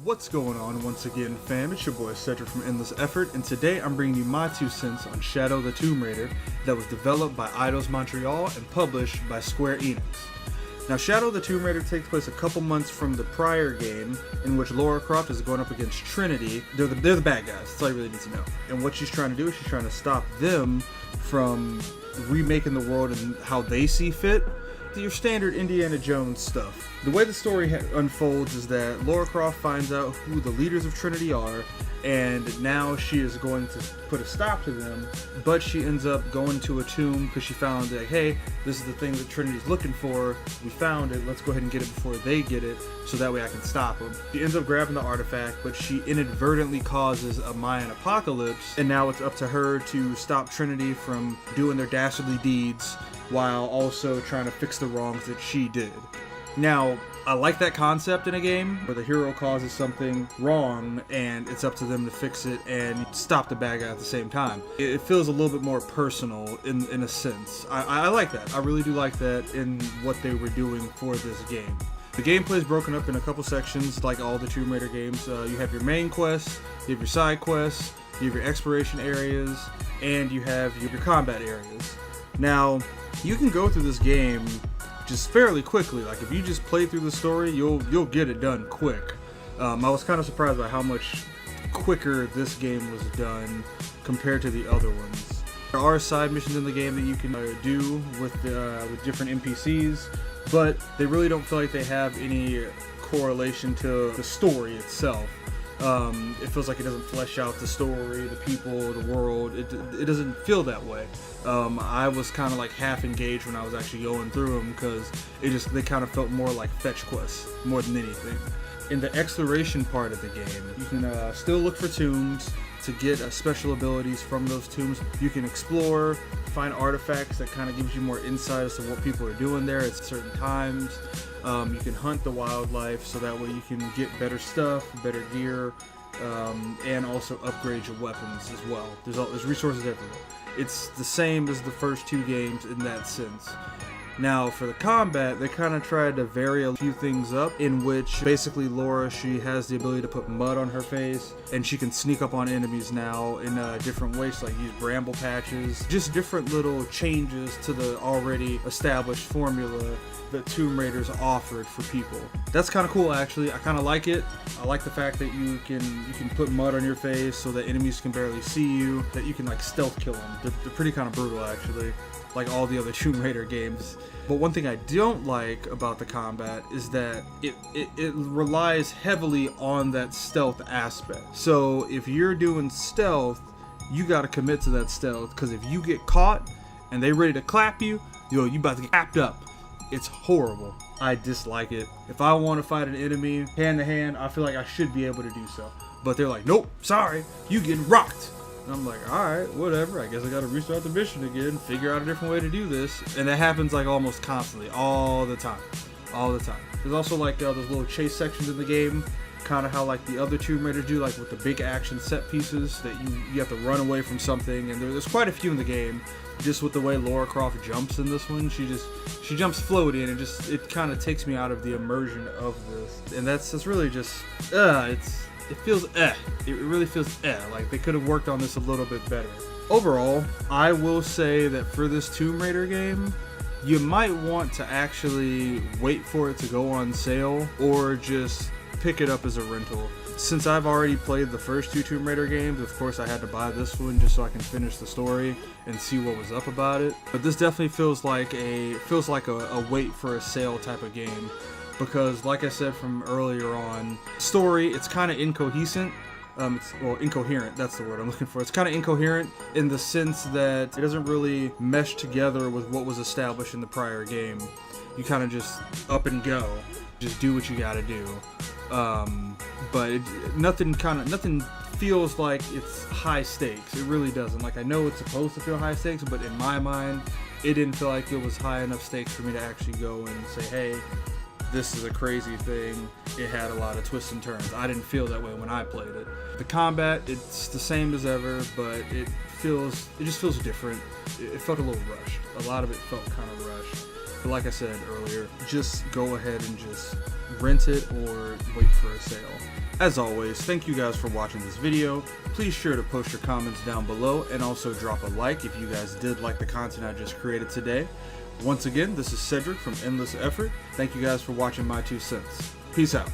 What's going on once again, fam? It's your boy Cedric from Endless Effort, and today I'm bringing you my 2 cents on Shadow the Tomb Raider that was developed by Eidos Montreal and published by Square Enix. Now, Shadow the Tomb Raider takes place a couple months from the prior game, in which Lara Croft is going up against Trinity. They're the bad guys, that's all you really need to know. And what she's trying to do is she's trying to stop them from remaking the world and how they see fit. Your standard Indiana Jones stuff. The way the story unfolds is that Lara Croft finds out who the leaders of Trinity are, and now she is going to put a stop to them, but she ends up going to a tomb because she found that, hey, this is the thing that Trinity's looking for, we found it, let's go ahead and get it before they get it, so that way I can stop them. She ends up grabbing the artifact, but she inadvertently causes a Mayan apocalypse, and now it's up to her to stop Trinity from doing their dastardly deeds, while also trying to fix the wrongs that she did. Now, I like that concept in a game where the hero causes something wrong and it's up to them to fix it and stop the bad guy at the same time. It feels a little bit more personal in a sense. I like that. I really do like that in what they were doing for this game. The gameplay is broken up in a couple sections like all the Tomb Raider games. You have your main quests, you have your side quests, you have your exploration areas, and you have your combat areas. Now, you can go through this game just fairly quickly. Like, if you just play through the story, you'll get it done quick. I was kind of surprised by how much quicker this game was done compared to the other ones. There are side missions in the game that you can do with different NPCs, but they really don't feel like they have any correlation to the story itself. It feels like it doesn't flesh out the story, the people, the world. It doesn't feel that way. I was kind of like half engaged when I was actually going through them because they kind of felt more like fetch quests more than anything. In the exploration part of the game, you can still look for tombs to get special abilities from those tombs. You can explore, find artifacts that kind of gives you more insight as to what people are doing there at certain times. You can hunt the wildlife so that way you can get better stuff, better gear, and also upgrade your weapons as well. There's resources everywhere. It's the same as the first 2 games in that sense. Now, for the combat, they kind of tried to vary a few things up, in which basically Lara, she has the ability to put mud on her face, and she can sneak up on enemies now in different ways, like use bramble patches, just different little changes to the already established formula that Tomb Raiders offered for people. That's kind of cool, actually. I kind of like it. I like the fact that you can put mud on your face so that enemies can barely see you, that you can like stealth kill them. They're pretty kind of brutal, actually, like all the other Tomb Raider games. But one thing I don't like about the combat is that it relies heavily on that stealth aspect. So if you're doing stealth, you got to commit to that stealth, because if you get caught and they ready to clap you, you about to get clapped up. It's horrible. I dislike it. If I want to fight an enemy hand to hand, I feel like I should be able to do so. But they're like, nope, sorry, you getting rocked. And I'm like, alright, whatever, I guess I gotta restart the mission again, figure out a different way to do this. And that happens like almost constantly, all the time. There's also like those little chase sections in the game, kind of how like the other Tomb Raiders do, like with the big action set pieces that you have to run away from something, and there's quite a few in the game. Just with the way Lara Croft jumps in this one, she jumps floating, and it kind of takes me out of the immersion of this. And that's really just it feels it really feels like they could have worked on this a little bit better. Overall, I will say that for this Tomb Raider game, you might want to actually wait for it to go on sale or just pick it up as a rental. Since I've already played the first 2 Tomb Raider games, of course I had to buy this one just so I can finish the story and see what was up about it. But this definitely feels like a wait for a sale type of game, because like I said from earlier on, story, it's kind of incoherent. Incoherent, that's the word I'm looking for. It's kind of incoherent in the sense that it doesn't really mesh together with what was established in the prior game. You kind of just up and go, just do what you gotta do. But nothing feels like it's high stakes. It really doesn't. Like, I know it's supposed to feel high stakes, but in my mind, it didn't feel like it was high enough stakes for me to actually go and say, hey, this is a crazy thing. It had a lot of twists and turns. I didn't feel that way when I played it. The combat, it's the same as ever, but it just feels different. It felt a little rushed. A lot of it felt kind of rushed. But like I said earlier, just go ahead and just rent it or wait for a sale. As always, thank you guys for watching this video. Please sure to post your comments down below and also drop a like if you guys did like the content I just created today. Once again, this is Cedric from Endless Effort. Thank you guys for watching my 2 cents. Peace out.